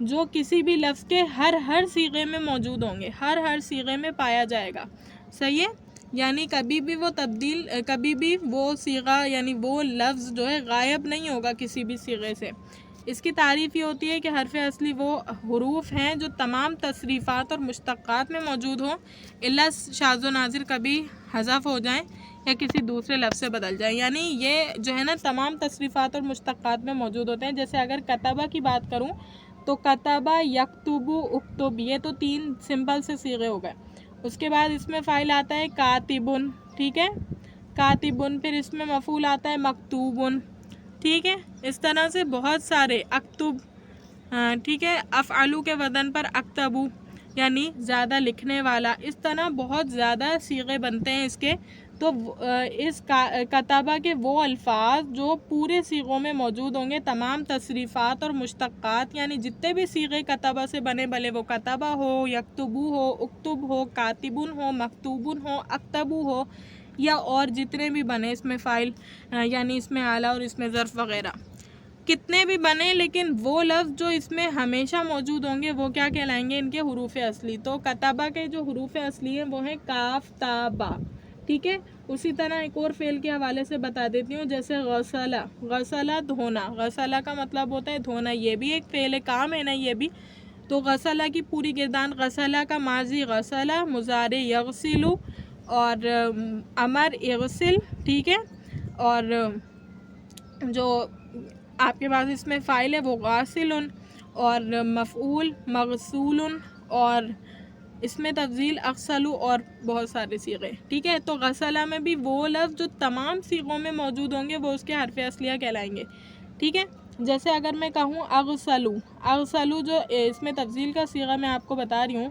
جو کسی بھی لفظ کے ہر صیغے میں موجود ہوں گے، ہر صیغے میں پایا جائے گا، صحیح ہے؟ یعنی کبھی بھی وہ صیغہ یعنی وہ لفظ جو ہے غائب نہیں ہوگا کسی بھی صیغے سے۔ اس کی تعریف یہ ہوتی ہے کہ حرف اصلی وہ حروف ہیں جو تمام تصریفات اور مشتقات میں موجود ہوں، الا شاذ و نادر کبھی حذف ہو جائیں یا کسی دوسرے لفظ سے بدل جائیں۔ یعنی یہ جو ہے نا تمام تصریفات اور مشتقات میں موجود ہوتے ہیں۔ جیسے اگر کتبہ کی بات کروں تو کتبہ، یکتب، اکتب، یہ تو 3 سمپل سے صیغے ہو گئے۔ اس کے بعد اس میں فاعل آتا ہے کاتبن، ٹھیک ہے، کاتبن، پھر اس میں مفعول آتا ہے مکتوبن، ٹھیک ہے۔ اس طرح سے بہت سارے اکتب، ٹھیک ہے، افعلو کے وزن پر اکتبو یعنی زیادہ لکھنے والا، اس طرح بہت زیادہ صیغے بنتے ہیں اس کے۔ تو اس کتابہ کے وہ الفاظ جو پورے صیغوں میں موجود ہوں گے، تمام تصریفات اور مشتقات یعنی جتنے بھی صیغے کتابہ سے بنے، بھلے وہ کتابہ ہو، یکتبو ہو، اکتب ہو، کاتبن ہو، مکتوبن ہو، اکتبو ہو، یا اور جتنے بھی بنے اس میں فاعل یعنی اس میں اعلیٰ اور اس میں ظرف وغیرہ کتنے بھی بنے، لیکن وہ لفظ جو اس میں ہمیشہ موجود ہوں گے وہ کیا کہلائیں گے؟ ان کے حروف اصلی۔ تو کتابہ کے جو حروف اصلی ہیں وہ ہیں کاف، تا، با، ٹھیک ہے۔ اسی طرح ایک اور فعل کے حوالے سے بتا دیتی ہوں، جیسے غسلہ، غسلہ دھونا، غسلہ کا مطلب ہوتا ہے دھونا، یہ بھی ایک فعل کام ہے نا یہ بھی۔ تو غسلہ کی پوری گردان، غسلہ کا ماضی غسلہ، مضارع یغسلو اور امر اغسل، ٹھیک ہے، اور جو آپ کے پاس اس میں فاعل ہے وہ غاسل اور مفعول مغسول اور اس میں تفضیل اغسلو اور بہت سارے صیغے، ٹھیک ہے۔ تو غسلہ میں بھی وہ لفظ جو تمام صیغوں میں موجود ہوں گے وہ اس کے حرف اصلیہ کہلائیں گے، ٹھیک ہے۔ جیسے اگر میں کہوں اغسلو، اغسلو جو اس میں تفضیل کا صیغہ میں آپ کو بتا رہی ہوں،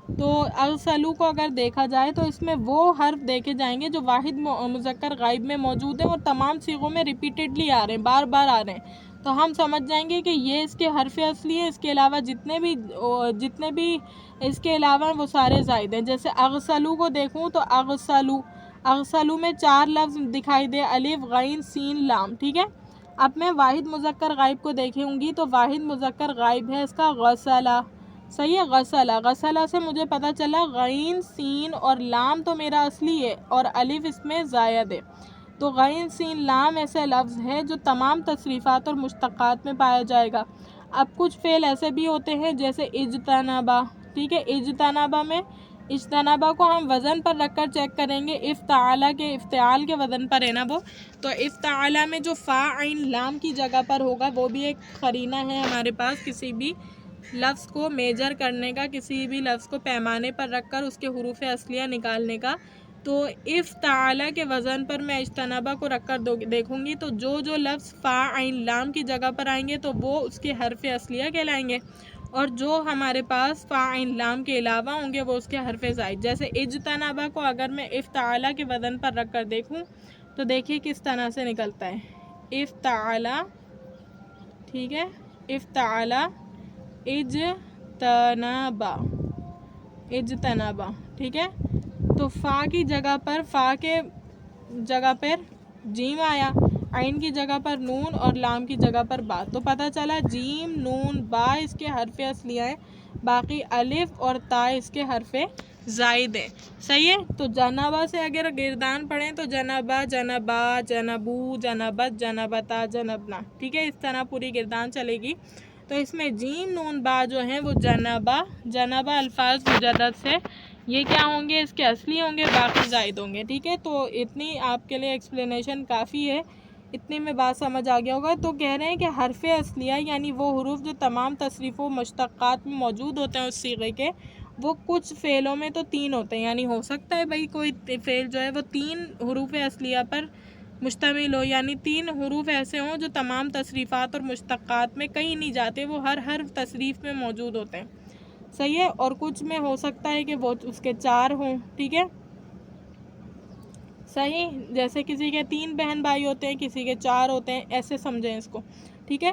تو اغسلو کو اگر دیکھا جائے تو اس میں وہ حرف دیکھے جائیں گے جو واحد مذکر غائب میں موجود ہیں اور تمام صیغوں میں ریپیٹیڈلی آ رہے ہیں، بار بار آ رہے ہیں، تو ہم سمجھ جائیں گے کہ یہ اس کے حرف اصلی ہیں۔ اس کے علاوہ جتنے بھی اس کے علاوہ وہ سارے زائد ہیں۔ جیسے اغسلو کو دیکھوں تو اغسلو میں 4 لفظ دکھائی دے، الف، غین، سین، لام، ٹھیک ہے۔ اب میں واحد مذکر غائب کو دیکھوں گی تو واحد مذکر غائب ہے اس کا غسلہ، صحیح ہے، غسلہ سے مجھے پتہ چلا غین، سین اور لام تو میرا اصلی ہے اور الف اس میں زائد ہے۔ تو غین، سین، لام ایسے لفظ ہے جو تمام تصریفات اور مشتقات میں پایا جائے گا۔ اب کچھ فعل ایسے بھی ہوتے ہیں جیسے اجتنبا، ٹھیک ہے، اجتنبا میں اجتنبا کو ہم وزن پر رکھ کر چیک کریں گے، افتعال کے وزن پر ہے نا وہ، تو افتعال میں جو فا عین لام کی جگہ پر ہوگا وہ بھی ایک قرینہ ہے ہمارے پاس کسی بھی لفظ کو میجر کرنے کا، کسی بھی لفظ کو پیمانے پر رکھ کر اس کے حروف اصلیہ نکالنے کا۔ تو افتعال کے وزن پر میں اجتنبا کو رکھ کر دیکھوں گی تو جو لفظ فا عین لام کی جگہ پر آئیں گے تو وہ اس کے حرف اصلیہ کہلائیں گے، اور جو ہمارے پاس فا عین لام کے علاوہ ہوں گے وہ اس کے حرف زائد۔ جیسے اجتنبا کو اگر میں افتعال کے وزن پر رکھ کر دیکھوں تو دیکھیے کس طرح سے نکلتا ہے، افتعال، ٹھیک ہے، افتعال، اجتنبا، ٹھیک ہے۔ تو فا کے جگہ پر جیم آیا، عین کی جگہ پر نون اور لام کی جگہ پر با، تو پتہ چلا جیم، نون، با اس کے حرف اصلیہ ہیں، باقی الف اور تا اس کے حرف زائد ہیں، صحیح ہے۔ تو جنبا سے اگر گردان پڑھیں تو جنبا، جنبا، جنبو، جنبت، جنبتا، جنبنا، ٹھیک ہے، اس طرح پوری گردان چلے گی۔ تو اس میں جیم، نون، با جو ہیں وہ جنبا الفاظ مجرد سے یہ کیا ہوں گے؟ اس کے اصلی ہوں گے، باقی زائد ہوں گے، ٹھیک ہے۔ تو اتنی آپ کے لیے ایکسپلینیشن کافی ہے، اتنی میں بات سمجھ آ گیا ہوگا۔ تو کہہ رہے ہیں کہ حرف اصلیہ یعنی وہ حروف جو تمام تصریف و مشتقات میں موجود ہوتے ہیں اس صیغے کے، وہ کچھ فعلوں میں تو 3 ہوتے ہیں، یعنی ہو سکتا ہے بھائی کوئی فعل جو ہے وہ 3 حروف اصلیہ پر مشتمل ہو، یعنی 3 حروف ایسے ہوں جو تمام تصریفات اور مشتقات میں کہیں نہیں جاتے، وہ ہر تصریف میں موجود ہوتے ہیں، صحیح ہے۔ اور کچھ میں ہو سکتا ہے کہ وہ اس کے 4 ہوں، ٹھیک ہے، صحیح، جیسے کسی کے 3 بہن بھائی ہوتے ہیں، کسی کے 4 ہوتے ہیں، ایسے سمجھیں اس کو، ٹھیک ہے۔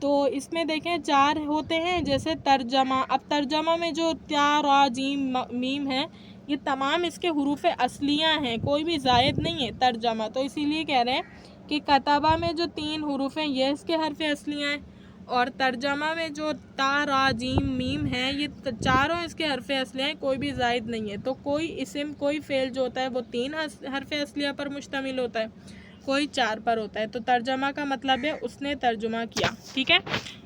تو اس میں دیکھیں 4 ہوتے ہیں، جیسے ترجمہ، اب ترجمہ میں جو تا، را، جیم، میم ہے یہ تمام اس کے حروف اصلیہ ہیں، کوئی بھی زائد نہیں ہے ترجمہ، تو اسی لیے کہہ رہے ہیں کہ کتابہ میں جو 3 حروف ہیں یہ اس کے حرف اصلیہ ہیں، اور ترجمہ میں جو تا را جیم میم ہے یہ چاروں اس کے حرف اصلیہ ہیں، کوئی بھی زائد نہیں ہے. تو کوئی اسم کوئی فعل جو ہوتا ہے وہ 3 حرف اصلیہ پر مشتمل ہوتا ہے، کوئی 4 پر ہوتا ہے. تو ترجمہ کا مطلب ہے اس نے ترجمہ کیا. ٹھیک ہے.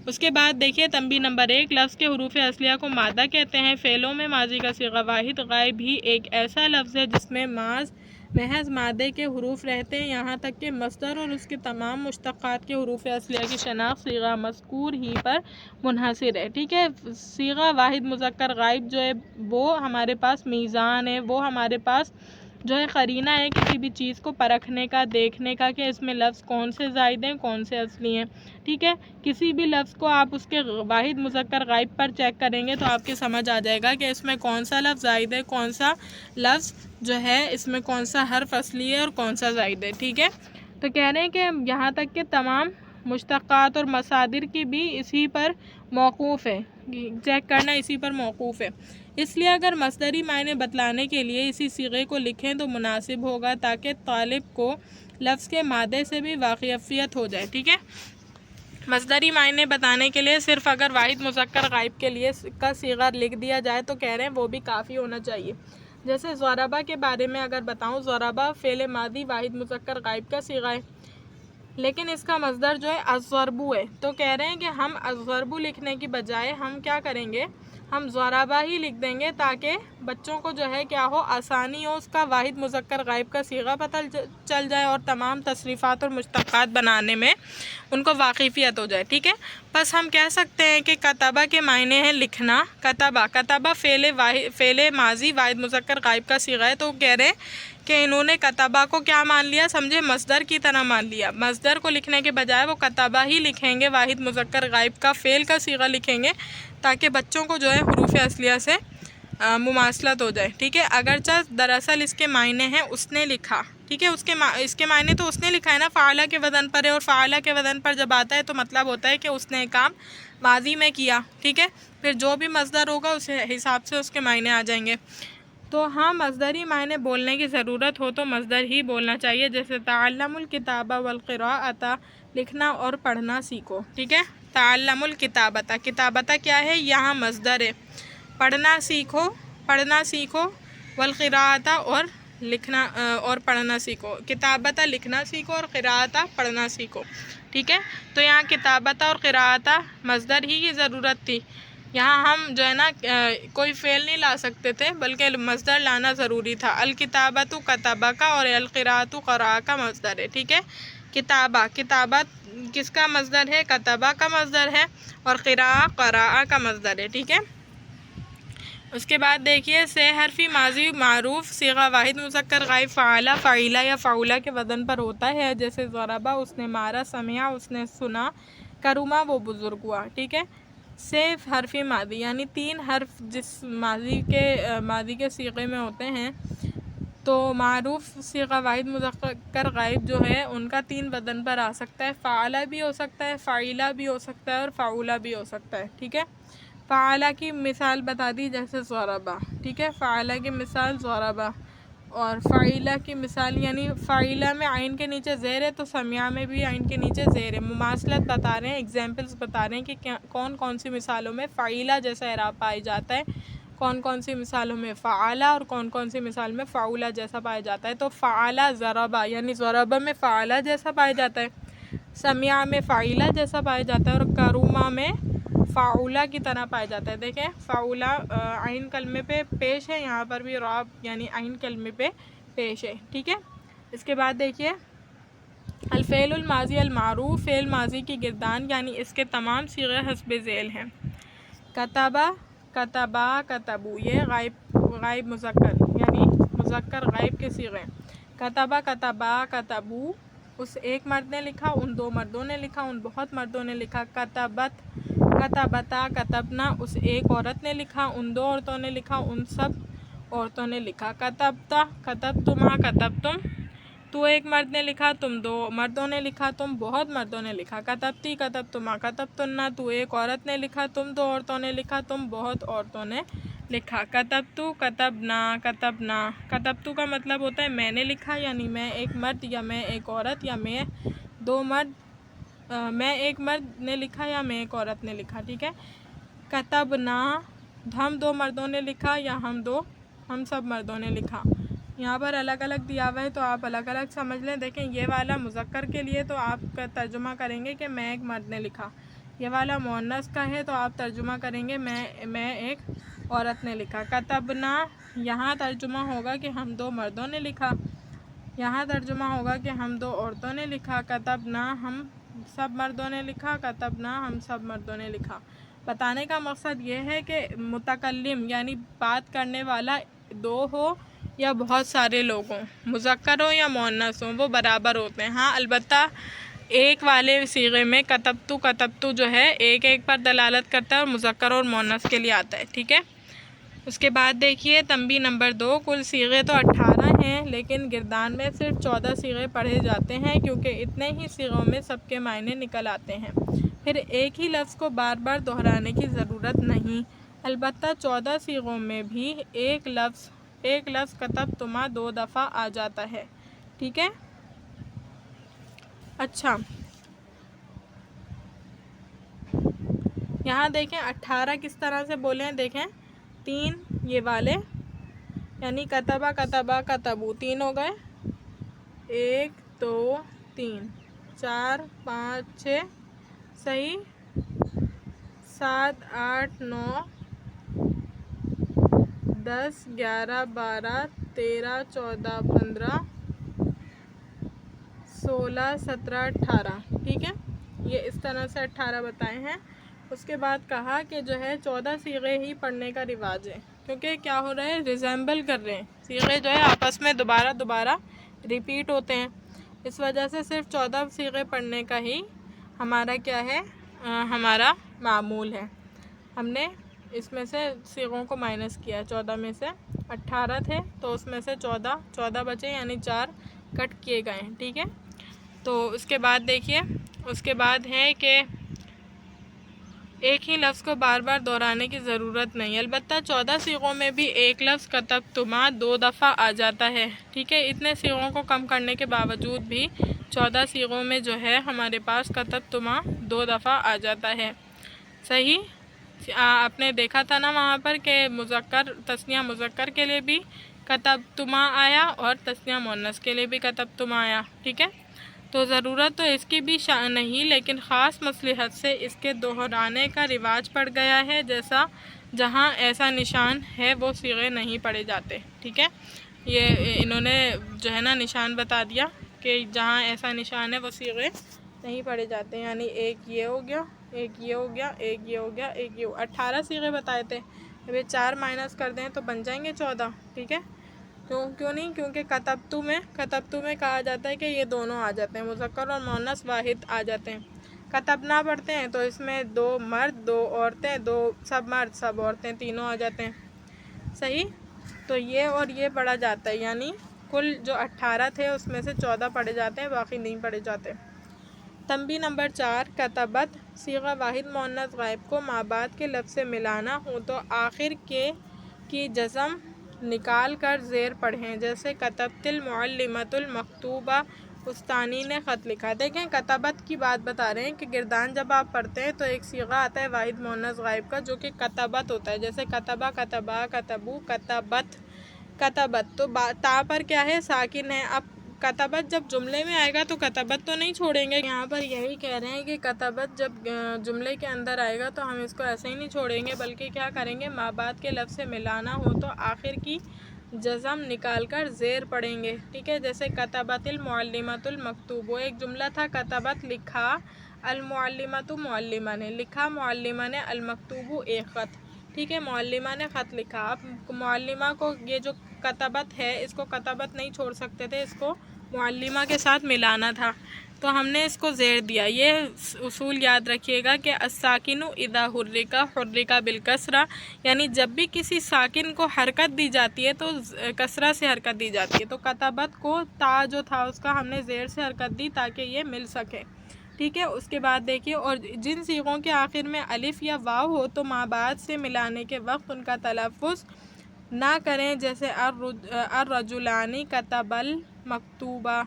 اس کے بعد دیکھیے تنبیہ نمبر 1، لفظ کے حروف اصلیہ کو مادہ کہتے ہیں. فعلوں میں ماضی کا صیغہ واحد غائب ہی ایک ایسا لفظ ہے جس میں محض مادے کے حروف رہتے ہیں، یہاں تک کہ مصدر اور اس کے تمام مشتقات کے حروف اصلیہ کی شناخت صیغہ مذکور ہی پر منحصر ہے. ٹھیک ہے. صیغہ واحد مذکر غائب جو ہے وہ ہمارے پاس میزان ہے، وہ ہمارے پاس جو ہے قرینہ ہے کسی بھی چیز کو پرکھنے کا، دیکھنے کا کہ اس میں لفظ کون سے زائد ہیں کون سے اصلی ہیں. ٹھیک ہے. کسی بھی لفظ کو آپ اس کے واحد مذکر غائب پر چیک کریں گے تو آپ کے سمجھ آ جائے گا کہ اس میں کون سا لفظ زائد ہے، کون سا لفظ جو ہے اس میں کون سا حرف اصلی ہے اور کون سا زائد ہے. ٹھیک ہے. تو کہہ رہے ہیں کہ یہاں تک کہ تمام مشتقات اور مصادر کی بھی اسی پر موقوف ہے، چیک کرنا اسی پر موقوف ہے. اس لیے اگر مصدری معنی بتلانے کے لیے اسی صیغے کو لکھیں تو مناسب ہوگا تاکہ طالب کو لفظ کے مادے سے بھی واقفیت ہو جائے. ٹھیک ہے. مصدری معنی بتانے کے لیے صرف اگر واحد مذکر غائب کے لیے کا صیغہ لکھ دیا جائے تو کہہ رہے ہیں وہ بھی کافی ہونا چاہیے. جیسے ضربہ کے بارے میں اگر بتاؤں، ضربہ فعل ماضی واحد مذکر غائب کا صیغہ ہے، لیکن اس کا مصدر جو ہے الضرب ہے. تو کہہ رہے ہیں کہ ہم الضرب لکھنے کی بجائے ہم کیا کریں گے، ہم ضربہ ہی لکھ دیں گے تاکہ بچوں کو جو ہے کیا ہو، آسانی ہو، اس کا واحد مذکر غائب کا صیغہ پتہ چل جائے اور تمام تصریفات اور مشتقات بنانے میں ان کو واقفیت ہو جائے. ٹھیک ہے. بس ہم کہہ سکتے ہیں کہ کتبہ کے معنی ہیں لکھنا. کتبہ فعل ماضی واحد مذکر غائب کا صیغہ ہے. تو کہہ رہے ہیں کہ انہوں نے کتبہ کو کیا مان لیا، سمجھے، مصدر کی طرح مان لیا. مصدر کو لکھنے کے بجائے وہ کتبہ ہی لکھیں گے، واحد مذکر غائب کا فعل کا صیغہ لکھیں گے تاکہ بچوں کو جو ہے حروف اصلیہ سے مماثلت ہو جائے. ٹھیک ہے. اگرچہ دراصل اس کے معنی ہیں اس نے لکھا. ٹھیک ہے. اس کے معنی تو اس نے لکھا ہے نا، فعلہ کے وزن پر ہے، اور فعلہ کے وزن پر جب آتا ہے تو مطلب ہوتا ہے کہ اس نے کام ماضی میں کیا. ٹھیک ہے. پھر جو بھی مصدر ہوگا اس حساب سے اس کے معنی آ جائیں گے. تو ہاں، مصدری معنی بولنے کی ضرورت ہو تو مصدر ہی بولنا چاہیے. جیسے تعلم الکتابہ والقراءۃ، لکھنا اور پڑھنا سیکھو. ٹھیک ہے. تعلم الکتابۃ، کتابۃ کیا ہے، یہاں مصدر ہے. پڑھنا سیکھو، والقراءۃ اور لکھنا اور پڑھنا سیکھو. کتابۃ لکھنا سیکھو اور قراءۃ پڑھنا سیکھو. ٹھیک ہے. تو یہاں کتابۃ اور قراءۃ مصدر ہی کی ضرورت تھی. یہاں ہم جو ہے نا کوئی فعل نہیں لا سکتے تھے بلکہ مصدر لانا ضروری تھا. الکتابۃ کتبہ کا اور القراءۃ قراء کا مصدر ہے. ٹھیک ہے. کتابت کس کا مصدر ہے، کتبہ کا مصدر ہے، اور قراء کا مصدر ہے. ٹھیک ہے. اس کے بعد دیکھیے سے حرفی ماضی معروف صیغہ واحد مذکر غائب فعلہ، فعیلہ یا فعولہ کے وزن پر ہوتا ہے. جیسے ضربہ اس نے مارا، سمعہ اس نے سنا، کرما وہ بزرگ ہوا. ٹھیک ہے. سے حرفی ماضی یعنی 3 حرف جس ماضی کے صیغے میں ہوتے ہیں، تو معروف صیغہ واحد مذکر غائب جو ہے ان کا 3 وزن پر آ سکتا ہے. فعلہ بھی ہو سکتا ہے، فعیلہ بھی ہو سکتا ہے، اور فعولہ بھی ہو سکتا ہے. ٹھیک ہے. فعلہ کی مثال بتا دی جیسے ضربہ. ٹھیک ہے. فعلہ کی مثال ضربہ. اور فعیلہ کی مثال یعنی فعیلہ میں عین کے نیچے زیر ہے تو سمعہ میں بھی عین کے نیچے زیر ہے. مماثلت بتا رہے ہیں، ایگزامپلس بتا رہے ہیں کہ کون کون سی مثالوں میں فعیلہ جیسا اعراب پایا جاتا ہے، کون کون سی مثالوں میں فعلہ، اور کون کون سی مثال میں فعولہ جیسا پایا جاتا ہے. تو فعلہ ضربہ یعنی ضربہ میں فعلہ جیسا پایا جاتا ہے، سمعہ میں فعیلہ جیسا پایا جاتا ہے، اور کرما میں فعولہ کی طرح پایا جاتا ہے. دیکھیں فعولہ عین کلمے پہ پیش ہے، یہاں پر بھی راب یعنی عین کلمے پہ پیش ہے. ٹھیک ہے. اس کے بعد دیکھیے الفعل الماضی المعروف، فعل ماضی کی گردان یعنی اس کے تمام صیغے حسب ذیل ہیں. کتبہ، کتبا، کتبو یہ غائب مذکر یعنی مذکر غائب کے صیغے. کتبہ، کتبا، کتبو اس ایک مرد نے لکھا، ان 2 مردوں نے لکھا، ان بہت مردوں نے لکھا. کتبت، کتبتا، کتبنا اس ایک عورت نے لکھا، ان 2 عورتوں نے لکھا، ان سب عورتوں نے لکھا. کتبتا، کتبتما، کتبتم تو ایک مرد نے لکھا، تم 2 مردوں نے لکھا، تم بہت مردوں نے لکھا. کتبتی، کتبتما، کتبتنا تو ایک عورت نے لکھا، تم 2 عورتوں نے لکھا، تم بہت عورتوں نے لکھا. کتبتو، کتبنا، کتبنا کتبتو کا مطلب ہوتا ہے میں نے لکھا، یعنی میں ایک مرد یا میں ایک عورت یا میں 2 مرد میں ایک مرد نے لکھا یا میں ایک عورت نے لکھا، ٹھیک ہے. کتبنا ہم دو مردوں نے لکھا یا ہم سب مردوں نے لکھا. یہاں پر الگ الگ دیا ہوا ہے تو آپ الگ الگ سمجھ لیں. دیکھیں یہ والا مذکر کے لیے تو آپ کا ترجمہ کریں گے کہ میں ایک مرد نے لکھا. یہ والا مؤنث کا ہے تو آپ ترجمہ کریں گے میں ایک عورت نے لکھا. کتبنا یہاں ترجمہ ہوگا کہ ہم دو مردوں نے لکھا. یہاں ترجمہ ہوگا کہ ہم دو عورتوں نے لکھا. کتبنا ہم سب مردوں نے لکھا. کتبنا ہم سب مردوں نے لکھا. بتانے کا مقصد یہ ہے کہ متکلم یعنی بات کرنے والا دو ہو یا بہت سارے لوگ ہوں، مذکر ہو یا مؤنث ہوں، وہ برابر ہوتے ہیں. ہاں البتہ ایک والے صیغے میں کتبتو جو ہے ایک پر دلالت کرتا ہے اور مذکر اور مؤنث کے لیے آتا ہے، ٹھیک ہے. اس کے بعد دیکھیے تنبیہ نمبر 2. کل صیغے تو 18 ہیں لیکن گردان میں صرف 14 صیغے پڑھے جاتے ہیں کیونکہ اتنے ہی صیغوں میں سب کے معنی نکل آتے ہیں. پھر ایک ہی لفظ کو بار بار دہرانے کی ضرورت نہیں. البتہ 14 صیغوں میں بھی ایک لفظ کتبتما 2 دفعہ آ جاتا ہے، ٹھیک ہے. اچھا یہاں دیکھیں 18 کس طرح سے بولے ہیں. دیکھیں 3 یہ والے یعنی کتبہ کتبہ کتبو 3 ہو گئے. 1 2 3 4 5 6 صحیح. 7 8 9 10 11 12 13 14 15 16 17 18 ٹھیک ہے. یہ اس طرح سے 18 بتائے ہیں. اس کے بعد کہا کہ جو ہے 14 صیغے ہی پڑھنے کا رواج ہے کیونکہ کیا ہو رہا ہے ریزیمبل کر رہے ہیں. صیغے جو ہے آپس میں دوبارہ ریپیٹ ہوتے ہیں. اس وجہ سے صرف 14 صیغے پڑھنے کا ہی ہمارا کیا ہے ہمارا معمول ہے. ہم نے اس میں سے صیغوں کو مائنس کیا. 14 میں سے 18 تھے تو اس میں سے 14 بچے یعنی 4 کٹ کیے گئے ہیں، ٹھیک ہے. تو اس کے بعد دیکھیے اس کے بعد ہے کہ ایک ہی لفظ کو بار بار دہرانے کی ضرورت نہیں. البتہ 14 صیغوں میں بھی ایک لفظ کتبتما 2 دفعہ آ جاتا ہے، ٹھیک ہے. اتنے صیغوں کو کم کرنے کے باوجود بھی 14 صیغوں میں جو ہے ہمارے پاس کتبتما 2 دفعہ آ جاتا ہے، صحیح. آپ نے دیکھا تھا نا وہاں پر کہ تثنیہ مذکر کے لیے بھی کتبتما آیا اور تثنیہ مؤنث کے لیے بھی کتبتما آیا، ٹھیک ہے. تو ضرورت تو اس کی بھی نہیں لیکن خاص مصلحت سے اس کے دہرانے کا رواج پڑ گیا ہے. جہاں ایسا نشان ہے وہ صیغے نہیں پڑھے جاتے، ٹھیک ہے. یہ انہوں نے جو ہے نا نشان بتا دیا کہ جہاں ایسا نشان ہے وہ صیغے نہیں پڑھے جاتے. یعنی ایک یہ ہو گیا، ایک یہ ہو گیا، ایک یہ ہو گیا، ایک یہ 18 صیغے بتائے تھے. ابھی 4 مائنس کر دیں تو بن جائیں گے 14، ٹھیک ہے. کیوں نہیں؟ کیونکہ کتبتو میں کہا جاتا ہے کہ یہ دونوں آ جاتے ہیں، مذکر اور مؤنث واحد آ جاتے ہیں. کتبنا پڑھتے ہیں تو اس میں 2 مرد 2 عورتیں، 2 سب مرد سب عورتیں تینوں آ جاتے ہیں، صحیح. تو یہ اور یہ پڑھا جاتا ہے یعنی کل جو 18 تھے اس میں سے 14 پڑھے جاتے ہیں، باقی نہیں پڑھے جاتے. تنبیہ نمبر 4. کتبت صیغہ واحد مؤنث غائب کو ما بعد کے لفظ سے ملانا ہو تو آخر کے کی جزم نکال کر زیر پڑھیں. جیسے کتبت المعلمۃ المکتوبہ، استانی نے خط لکھا. دیکھیں کتبت کی بات بتا رہے ہیں کہ گردان جب آپ پڑھتے ہیں تو ایک صیغہ آتا ہے واحد مؤنث غائب کا جو کہ کتبت ہوتا ہے. جیسے کتبہ کتبا کتبو کتبت. تو تا پر کیا ہے ساکن ہے. اب کتبت جب جملے میں آئے گا تو کتبت تو نہیں چھوڑیں گے. یہاں پر یہی کہہ رہے ہیں کہ کتبت جب جملے کے اندر آئے گا تو ہم اس کو ایسے ہی نہیں چھوڑیں گے بلکہ کیا کریں گے ما بعد کے لفظ سے ملانا ہو تو آخر کی جزم نکال کر زیر پڑھیں گے، ٹھیک ہے. جیسے کتبت المعلمۃ المکتوب، وہ ایک جملہ تھا. کتبت لکھا، المعلمۃ معلمہ نے لکھا، معلمہ نے، المکتوب ایک خط، ٹھیک ہے. معلمہ نے خط لکھا. اب معلمہ کو یہ جو کتبت ہے اس کو کتبت نہیں چھوڑ سکتے تھے، اس کو معلمہ کے ساتھ ملانا تھا تو ہم نے اس کو زیر دیا. یہ اصول یاد رکھیے گا کہ الساکن اذا حرک بالکسرہ، یعنی جب بھی کسی ساکن کو حرکت دی جاتی ہے تو کسرہ سے حرکت دی جاتی ہے. تو کتبت کو تا جو تھا اس کا ہم نے زیر سے حرکت دی تاکہ یہ مل سکے، ٹھیک ہے. اس کے بعد دیکھیے اور جن صیغوں کے آخر میں الف یا واو ہو تو ما بعد سے ملانے کے وقت ان کا تلفظ نہ کریں. جیسے الرجلان کتب المکتوبہ،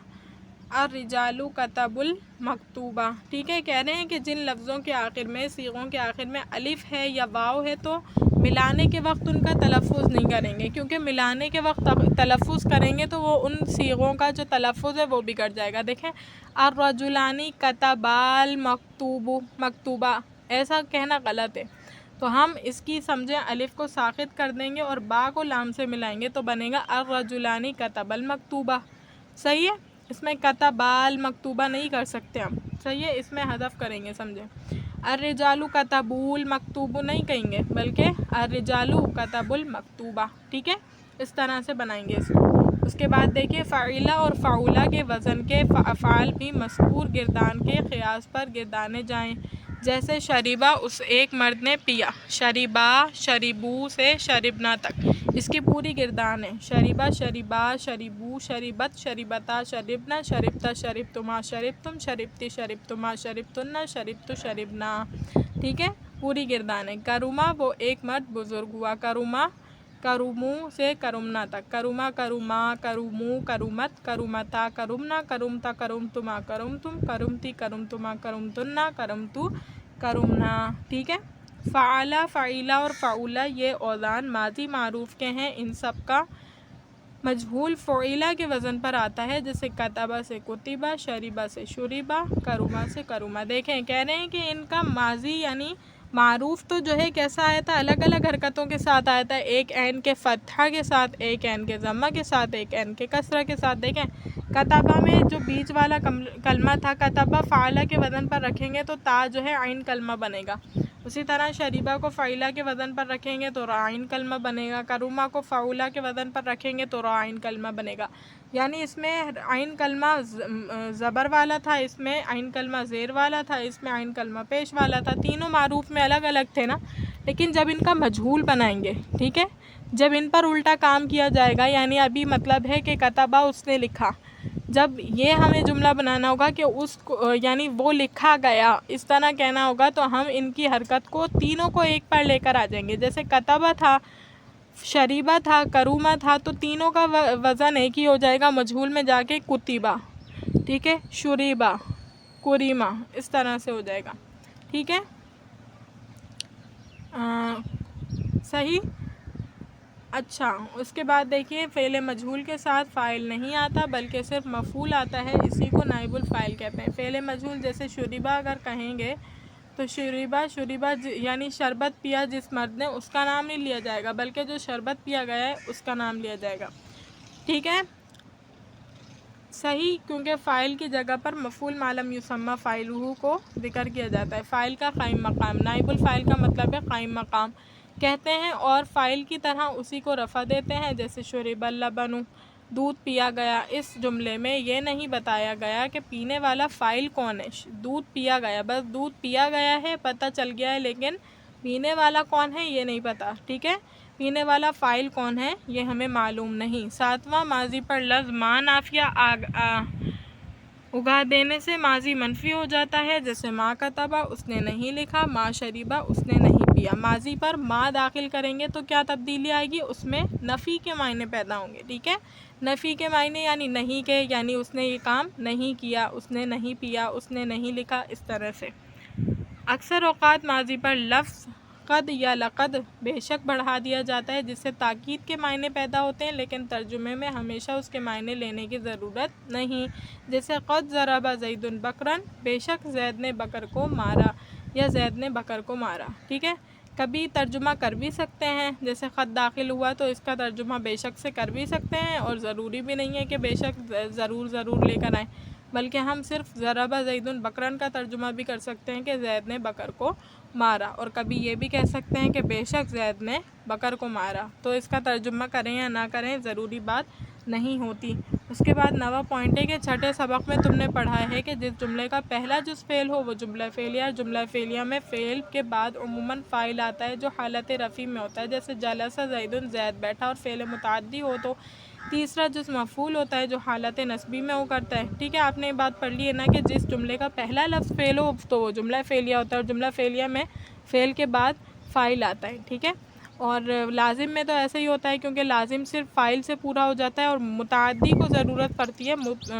الرجال کتب المکتوبہ، ٹھیک ہے، کہہ رہے ہیں کہ جن لفظوں کے آخر میں، صیغوں کے آخر میں الف ہے یا واو ہے تو ملانے کے وقت ان کا تلفظ نہیں کریں گے، کیونکہ ملانے کے وقت تلفظ کریں گے تو وہ ان صیغوں کا جو تلفظ ہے وہ بگڑ جائے گا۔ دیکھیں الرجلان کتبا المکتوب، مکتوبہ ایسا کہنا غلط ہے، تو ہم اس کی سمجھیں الف کو ساکت کر دیں گے اور با کو لام سے ملائیں گے تو بنے گا الرجلان کتب المکتوبہ، صحیح ہے۔ اس میں کتبا المکتوبہ نہیں کر سکتے ہم، صحیح ہے، اس میں حذف کریں گے، سمجھیں۔ الرجال کتبوا المکتوب نہیں کہیں گے بلکہ الرجال کتبوا المکتوبہ، ٹھیک ہے، اس طرح سے بنائیں گے اس کو۔ اس کے بعد دیکھیے فعیلہ اور فعولہ کے وزن کے افعال بھی مذکور گردان کے قیاس پر گردانے جائیں، جیسے شریبہ اس ایک مرد نے پیا، شریبا شریبو سے شربنا تک اس کی پوری گردان ہے، شریبہ شریبا شریبو شریبت شریبتا شربنا شربتا شربتما شربتم شربتی شربتما شربتن شربتو شربنا، ٹھیک ہے، پوری گردان ہے۔ کروما وہ ایک مرد بزرگ ہوا، کروما کرومو سے کرمنا تک، کروما کروما کرومو کرومت کرومتا کرمنا کرمتا کرمتما کرمتم کرمتی کرمتما کرمتنا کرمتو کرمنا، ٹھیک ہے۔ فعلہ فعیلہ اور فعولہ یہ اوزان ماضی معروف کے ہیں، ان سب کا مجہول فعیلہ کے وزن پر آتا ہے، جیسے کتبہ سے کتبہ، شریبہ سے شریبہ، کروما سے کروما۔ دیکھیں کہہ رہے ہیں کہ ان کا ماضی یعنی معروف تو جو ہے کیسا آیا تھا، الگ الگ حرکتوں کے ساتھ آیا تھا، ایک عین کے فتحہ کے ساتھ، ایک عین کے ضمہ کے ساتھ، ایک عین کے کسرہ کے ساتھ۔ دیکھیں کتبہ میں جو بیچ والا کلمہ تھا، کتبہ فعلہ کے وزن پر رکھیں گے تو تا جو ہے عین کلمہ بنے گا، اسی طرح شریبہ کو فعیلہ کے وزن پر رکھیں گے تو را عین کلمہ بنے گا، کروما کو فعولہ کے وزن پر رکھیں گے تو را عین کلمہ بنے گا، یعنی اس میں عین کلمہ زبر والا تھا، اس میں عین کلمہ زیر والا تھا، اس میں عین کلمہ پیش والا تھا، تینوں معروف میں الگ الگ تھے نا، لیکن جب ان کا مجہول بنائیں گے، ٹھیک ہے، جب ان پر الٹا کام کیا جائے گا، یعنی ابھی مطلب ہے کہ کتبہ اس نے لکھا، جب یہ ہمیں جملہ بنانا ہوگا کہ اس کو یعنی وہ لکھا گیا، اس طرح کہنا ہوگا، تو ہم ان کی حرکت کو تینوں کو ایک پر لے کر آ جائیں گے، جیسے کتبہ تھا، شریبہ تھا، کروما تھا، تو تینوں کا وزن ایک ہی ہو جائے گا، مجہول میں جا کے کتبہ، ٹھیک ہے، شریبہ کریما اس طرح سے ہو جائے گا، ٹھیک ہے، صحیح۔ اچھا اس کے بعد دیکھیے فعل مجہول کے ساتھ فاعل نہیں آتا بلکہ صرف مفعول آتا ہے، اسی کو نائب الفاعل کہتے ہیں۔ فعل مجہول جیسے شریبہ اگر کہیں گے تو شریبہ یعنی شربت پیا جس مرد نے، اس کا نام نہیں لیا جائے گا بلکہ جو شربت پیا گیا ہے اس کا نام لیا جائے گا، ٹھیک ہے، صحیح، کیونکہ فاعل کی جگہ پر مفعول ما لم یسمى فاعلہ کو ذکر کیا جاتا ہے، فاعل کا قائم مقام، نائب الفاعل کا مطلب ہے قائم مقام کہتے ہیں، اور فاعل کی طرح اسی کو رفع دیتے ہیں، جیسے شرب اللبن دودھ پیا گیا۔ اس جملے میں یہ نہیں بتایا گیا کہ پینے والا فاعل کون ہے، دودھ پیا گیا، بس دودھ پیا گیا ہے پتہ چل گیا ہے، لیکن پینے والا کون ہے یہ نہیں پتہ، ٹھیک ہے، پینے والا فاعل کون ہے یہ ہمیں معلوم نہیں۔ ساتواں ماضی پر لفظ ما نافیہ اگا دینے سے ماضی منفی ہو جاتا ہے، جیسے ما کتبہ اس نے نہیں لکھا، ما شریبہ اس نے نہیں پیا۔ ماضی پر ما داخل کریں گے تو کیا تبدیلی آئے گی، اس میں نفی کے معنی پیدا ہوں گے، ٹھیک ہے، نفی کے معنی یعنی نہیں کے، یعنی اس نے یہ کام نہیں کیا، اس نے نہیں پیا، اس نے نہیں لکھا، اس طرح سے۔ اکثر اوقات ماضی پر لفظ قد یا لقد بے شک بڑھا دیا جاتا ہے جس سے تاکید کے معنی پیدا ہوتے ہیں، لیکن ترجمے میں ہمیشہ اس کے معنی لینے کی ضرورت نہیں، جیسے قد ضرب زید بکرا، بے شک زید نے بکر کو مارا، یا زید نے بکر کو مارا، ٹھیک ہے، کبھی ترجمہ کر بھی سکتے ہیں، جیسے خط داخل ہوا تو اس کا ترجمہ بے شک سے کر بھی سکتے ہیں، اور ضروری بھی نہیں ہے کہ بے شک ضرور لے کر آئیں، بلکہ ہم صرف ضرب زید بکرن کا ترجمہ بھی کر سکتے ہیں کہ زید نے بکر کو مارا، اور کبھی یہ بھی کہہ سکتے ہیں کہ بے شک زید نے بکر کو مارا، تو اس کا ترجمہ کریں یا نہ کریں ضروری بات نہیں ہوتی۔ اس کے بعد نواں پوائنٹ ہے کہ چھٹے سبق میں تم نے پڑھا ہے کہ جس جملے کا پہلا جز فعل ہو وہ جملہ فعلیہ، اور جملہ فعلیہ میں فعل کے بعد عموماً فاعل آتا ہے جو حالت رفع میں ہوتا ہے، جیسے جلس زید، زید بیٹھا، اور فعل متعدی ہو تو تیسرا جز مفعول ہوتا ہے جو حالت نصبی میں ہو کرتا ہے، ٹھیک ہے، آپ نے یہ بات پڑھ لی ہے نا کہ جس جملے کا پہلا لفظ فعل ہو تو وہ جملہ فعلیہ ہوتا ہے، اور جملہ فعلیہ میں فعل کے بعد فاعل آتا ہے، ٹھیک ہے۔ اور لازم میں تو ایسے ہی ہوتا ہے کیونکہ لازم صرف فاعل سے پورا ہو جاتا ہے اور متعدی کو ضرورت پڑتی ہے،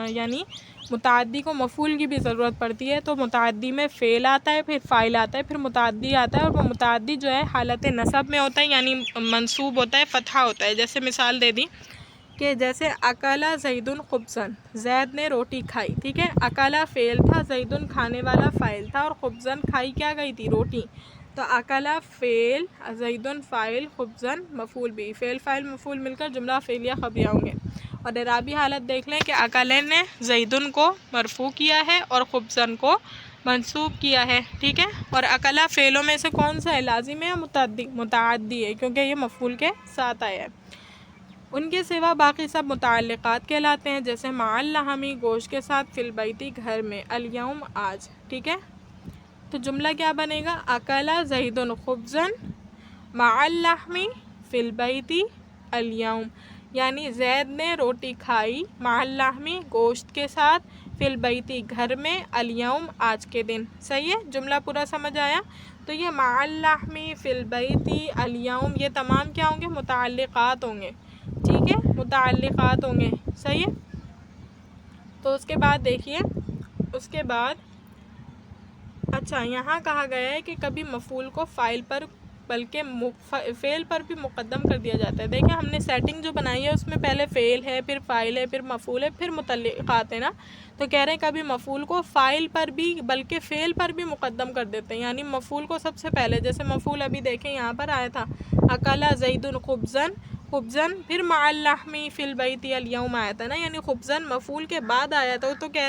یعنی متعدی کو مفعول کی بھی ضرورت پڑتی ہے، تو متعدی میں فعل آتا ہے، پھر فاعل آتا ہے، پھر متعدی آتا ہے، اور وہ متعدی جو ہے حالت نصب میں ہوتا ہے، یعنی منصوب ہوتا ہے، فتحہ ہوتا ہے۔ جیسے مثال دے دی کہ جیسے اکلا زیدن خبزن، زید نے روٹی کھائی، ٹھیک ہے، اکلا فعل تھا، زیدن کھانے والا فاعل تھا، اور خبزن کھائی کیا گئی تھی؟ روٹی۔ تو اکلا فعل، زیدن فاعل، خبزن مفعول بھی، فعل فاعل مفعول مل کر جملہ فعلیہ خبریہ ہوں گے۔ اور اعرابی حالت دیکھ لیں کہ اکلا نے زیدن کو مرفوع کیا ہے اور خبزن کو منصوب کیا ہے، ٹھیک ہے۔ اور اکلا فعلوں میں سے کون سا ہے؟ لازم ہے یا متعدی؟ متعدی ہے کیونکہ یہ مفعول کے ساتھ آیا ہے۔ ان کے سوا باقی سب متعلقات کہلاتے ہیں، جیسے مع اللحمی، گوشت کے ساتھ، فی البیتی، گھر میں، الیوم، آج، ٹھیک ہے۔ تو جملہ کیا بنے گا؟ اکلا زیدن خبزن مع اللحمی فی البیتی الیوم، یعنی زید نے روٹی کھائی مع اللحمی، گوشت کے ساتھ، فی البیتی، گھر میں، الیوم، آج کے دن۔ صحیح ہے؟ جملہ پورا سمجھ آیا؟ تو یہ مع اللحمی، فی البیتی، الیوم، یہ تمام کیا ہوں گے؟ متعلقات ہوں گے، ٹھیک ہے، متعلقات ہوں گے، صحیح ہے۔ تو اس کے بعد دیکھیے، اس کے بعد اچھا یہاں کہا گیا ہے کہ کبھی مفعول کو فاعل پر بلکہ فعل پر بھی مقدم کر دیا جاتا ہے۔ دیکھیں ہم نے سیٹنگ جو بنائی ہے اس میں پہلے فعل ہے، پھر فاعل ہے، پھر مفعول ہے، پھر متعلقات ہے نا، تو کہہ رہے ہیں کبھی مفعول کو فاعل پر بھی بلکہ فعل پر بھی مقدم کر دیتے ہیں، یعنی مفعول کو سب سے پہلے، جیسے مفعول ابھی دیکھیں یہاں پر آیا تھا اکلا زیدن خبزن، خبزن پھر مع اللحمی فی البیتی الیوم آیا تھا نا، یعنی خبزن مفعول کے بعد آیا تھا، تو کہہ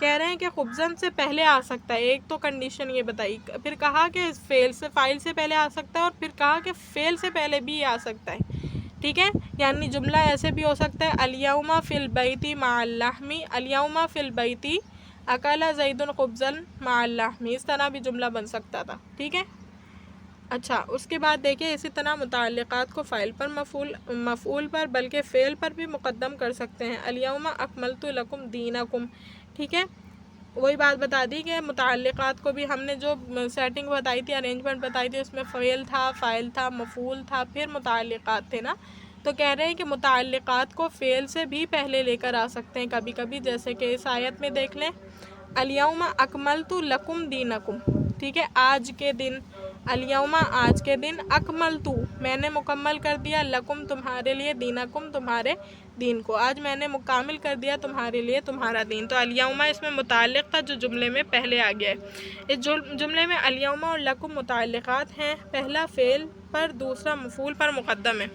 رہے ہیں کہ خبزن سے پہلے آ سکتا ہے، ایک تو کنڈیشن یہ بتائی، پھر کہا کہ فاعل سے پہلے آ سکتا ہے، اور پھر کہا کہ فعل سے پہلے بھی آ سکتا ہے، ٹھیک ہے، یعنی جملہ ایسے بھی ہو سکتا ہے الیوم فی البیتی مع اللحمی، الیوم فی البیتی اکلا زیدن خبزن مع اللحمی، اس طرح بھی جملہ بن سکتا تھا، ٹھیک ہے۔ اچھا اس کے بعد دیکھیں اسی طرح متعلقات کو فاعل پر مفعول پر بلکہ فعل پر بھی مقدم کر سکتے ہیں، الیوم اکملت لکم دینکم، ٹھیک ہے، وہی بات بتا دی کہ متعلقات کو بھی ہم نے جو سیٹنگ بتائی تھی، ارینجمنٹ بتائی تھی، اس میں فعل تھا، فاعل تھا، مفعول تھا، پھر متعلقات تھے نا، تو کہہ رہے ہیں کہ متعلقات کو فعل سے بھی پہلے لے کر آ سکتے ہیں کبھی کبھی، جیسے کہ اس آیت میں دیکھ لیں الیوم اکملت لکم دینکم، ٹھیک ہے، آج کے دن، الیوم آج کے دن، اکملت میں نے مکمل کر دیا، لکم تمہارے لیے، دینکم تمہارے دین کو، آج میں نے مکمل کر دیا تمہارے لیے تمہارا دین۔ تو الیوم اس میں متعلق تھا جو جملے میں پہلے آ گیا ہے۔ اس جملے میں الیوم اور لکم متعلقات ہیں، پہلا فعل پر، دوسرا مفعول پر مقدم ہے،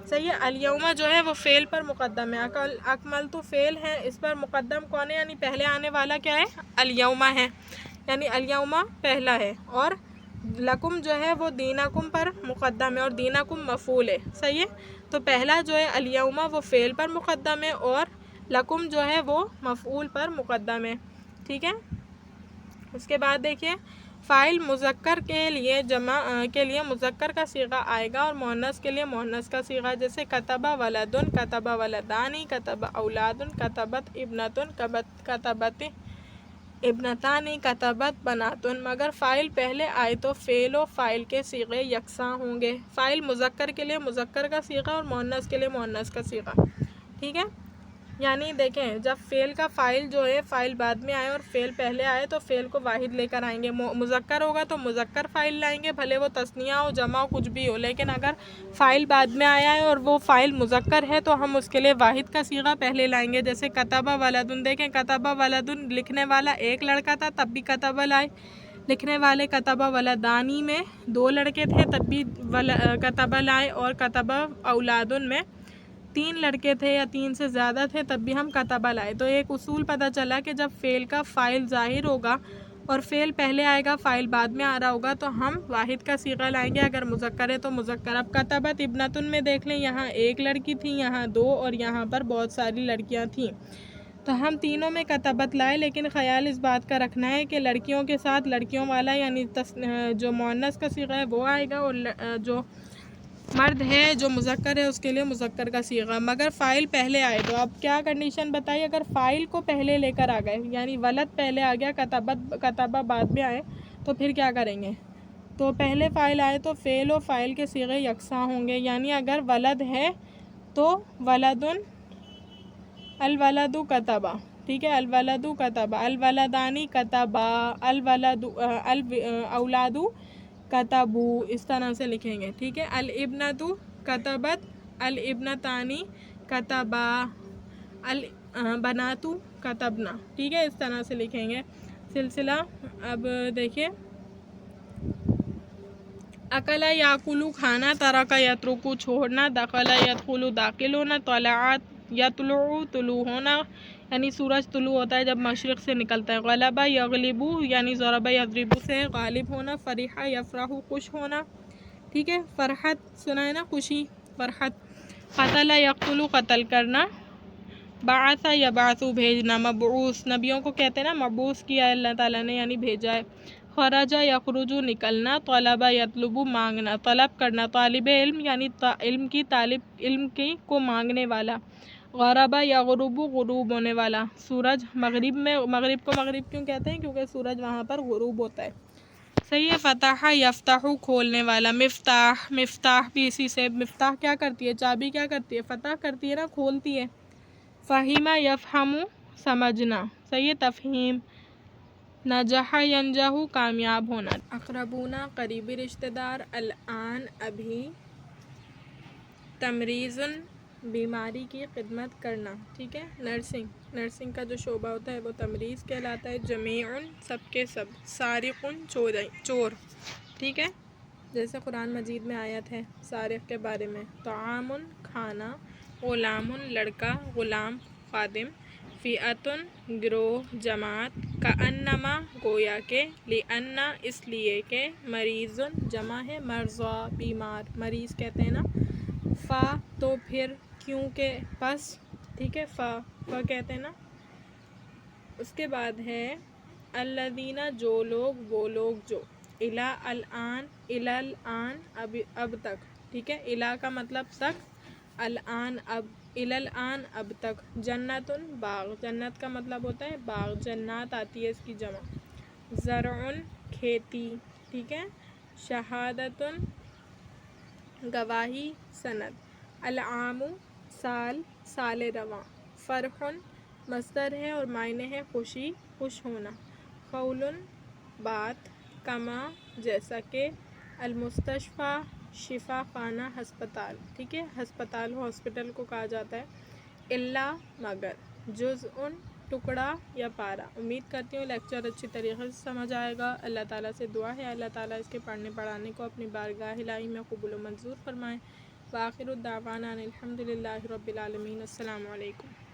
صحیح ہے۔ الیوم جو ہے وہ فعل پر مقدم ہے، اکملت فعل ہے، اس پر مقدم کون ہے؟ یعنی پہلے آنے والا کیا ہے؟ الیوم ہے، یعنی الیوم پہلا ہے، اور لکم جو ہے وہ دینکم پر مقدم ہے، اور دینکم مفعول ہے، صحیح ہے۔ تو پہلا جو ہے الیوم وہ فعل پر مقدم ہے، اور لکم جو ہے وہ مفعول پر مقدم ہے، ٹھیک ہے۔ اس کے بعد دیکھیے فاعل مذکر کے لیے جمع کے لیے مذکر کا صیغہ آئے گا، اور مؤنث کے لیے مؤنث کا صیغہ، جیسے کتب ولدن، کتب ولدانی، کتب اولاد، کتبت ابنتن، کتبت ابنتانی، کتبت بناتن، مگر فاعل پہلے آئے تو فعل و فاعل کے صیغے یکساں ہوں گے، فاعل مذکر کے لیے مذکر کا صیغہ اور مؤنث کے لیے مؤنث کا صیغہ، ٹھیک ہے۔ یعنی دیکھیں جب فعل کا فاعل جو ہے فاعل بعد میں آئے اور فعل پہلے آئے تو فعل کو واحد لے کر آئیں گے، مذکر ہوگا تو مذکر فاعل لائیں گے، بھلے وہ تثنیہ ہو، جمع ہو، کچھ بھی ہو، لیکن اگر فاعل بعد میں آیا ہے اور وہ فاعل مذکر ہے تو ہم اس کے لیے واحد کا صیغہ پہلے لائیں گے، جیسے کتب ولدن، دیکھیں کتب ولدن لکھنے والا ایک لڑکا تھا تب بھی کتب لائے، لکھنے والے کتب ولدانی میں دو لڑکے تھے تب بھی کتب لائے، اور کتب اولادن میں 3 لڑکے تھے یا 3 سے زیادہ تھے تب بھی ہم کتبہ لائے۔ تو ایک اصول پتہ چلا کہ جب فعل کا فاعل ظاہر ہوگا اور فعل پہلے آئے گا، فاعل بعد میں آ رہا ہوگا تو ہم واحد کا صیغہ لائیں گے، اگر مذکر ہے تو مذکر۔ اب کتبت ابنتن میں دیکھ لیں، یہاں ایک لڑکی تھی، یہاں 2، اور یہاں پر بہت ساری لڑکیاں تھیں، تو ہم تینوں میں کتبت لائے، لیکن خیال اس بات کا رکھنا ہے کہ لڑکیوں کے ساتھ لڑکیوں والا یعنی جو مؤنث کا صیغہ ہے وہ آئے گا، اور جو مرد ہے جو مذکر ہے اس کے لیے مذکر کا صیغہ، مگر فاعل پہلے آئے تو اب کیا کنڈیشن بتائی، اگر فاعل کو پہلے لے کر آ گئے، یعنی ولد پہلے آ گیا، کتبہ بعد میں آئے، تو پھر کیا کریں گے؟ تو پہلے فاعل آئے تو فعل و فاعل کے صیغے یکساں ہوں گے، یعنی اگر ولد ہے تو ولدن، الولد کتبا، ٹھیک ہے، الولد کتبا، الولدانی کتبا، اولاد کتبو، اس طرح سے لکھیں گے، ٹھیک ہے۔ الابنۃ کتبت، الابنتانی کتبا، البنات کتبنا، ٹھیک ہے، اس طرح سے لکھیں گے سلسلہ۔ اب دیکھیں، اکلا یاکلو کھانا، ترکا یترکو چھوڑنا، دخلا یدخلو داخل ہونا، طلعت یطلعو طلوع ہونا، یعنی سورج طلوع ہوتا ہے جب مشرق سے نکلتا ہے۔ غلبہ یغلبو، یعنی ضربہ یضربو سے غالب ہونا۔ فرحہ یفرحو، خوش ہونا، ٹھیک ہے۔ فرحت سنا ہے نا، خوشی، فرحت۔ قتل یقتل، قتل کرنا۔ بعث یبعث، بھیجنا۔ مبعوث، نبیوں کو کہتے ہیں نا، مبعوث کیا اللہ تعالیٰ نے، یعنی بھیجا ہے۔ خرج یخرج، نکلنا۔ طلب یطلب، مانگنا، طلب کرنا۔ طالب علم، یعنی علم کی طالب، علم کی کو مانگنے والا۔ غرب یغرب، غروب ہونے والا۔ سورج مغرب میں، مغرب کو مغرب کیوں کہتے ہیں؟ کیونکہ سورج وہاں پر غروب ہوتا ہے، صحیح ہے۔ فتح یفتح، کھولنے والا۔ مفتاح، مفتاح بھی اسی سے، مفتاح کیا کرتی ہے؟ چابی کیا کرتی ہے؟ فتح کرتی ہے نا، کھولتی ہے۔ فہیم یفہم، سمجھنا، صحیح ہے، تفہیم۔ نجح ینجح، کامیاب ہونا۔ اقربونا، قریبی رشتہ دار۔ الآن، ابھی۔ تمریض، بیماری کی خدمت کرنا، ٹھیک ہے، نرسنگ، نرسنگ کا جو شعبہ ہوتا ہے وہ تمریض کہلاتا ہے۔ جمیع، سب کے سب۔ سارق، چور، ٹھیک ہے، جیسے قرآن مجید میں آیت ہے سارق کے بارے میں۔ طعام، کھانا۔ غلام، لڑکا، غلام، خادم۔ فئۃ، گروہ، جماعت۔ کأنما، گویا کہ۔ لأن، اس لیے کہ۔ مریض، جمع ہے مرضی، بیمار، مریض کہتے ہیں نا۔ فا، تو پھر، کیونکہ، پس، ٹھیک ہے، فا کہتے ہیں نا۔ اس کے بعد ہے الذین، جو لوگ، وہ لوگ جو۔ الی، الآن، الی الآن، اب تک، ٹھیک ہے، الی کا مطلب تک، الآن اب، الی الآن اب تک۔ جنت، باغ، جنت کا مطلب ہوتا ہے باغ، جنات آتی ہے اس کی جمع۔ زرع، کھیتی، ٹھیک ہے۔ شہادت، گواہی، سند۔ العام، سال، سال رواں۔ فرح، مصدر ہے اور معنی ہے خوشی، خوش ہونا۔ قول، بات۔ کما، جیسا کہ۔ المستشفیٰ، شفا خانہ، ہسپتال، ٹھیک ہے، ہسپتال ہاسپٹل کو کہا جاتا ہے۔ الا، مگر۔ جزء، ٹکڑا یا پارا۔ امید کرتی ہوں لیکچر اچھی طریقے سے سمجھ آئے گا۔ اللہ تعالیٰ سے دعا ہے اللہ تعالیٰ اس کے پڑھنے پڑھانے کو اپنی بارگاہ الہی میں قبول و منظور فرمائیں۔ وآخر الدعوانا ان الحمد للہ رب العالمین۔ السلام علیکم۔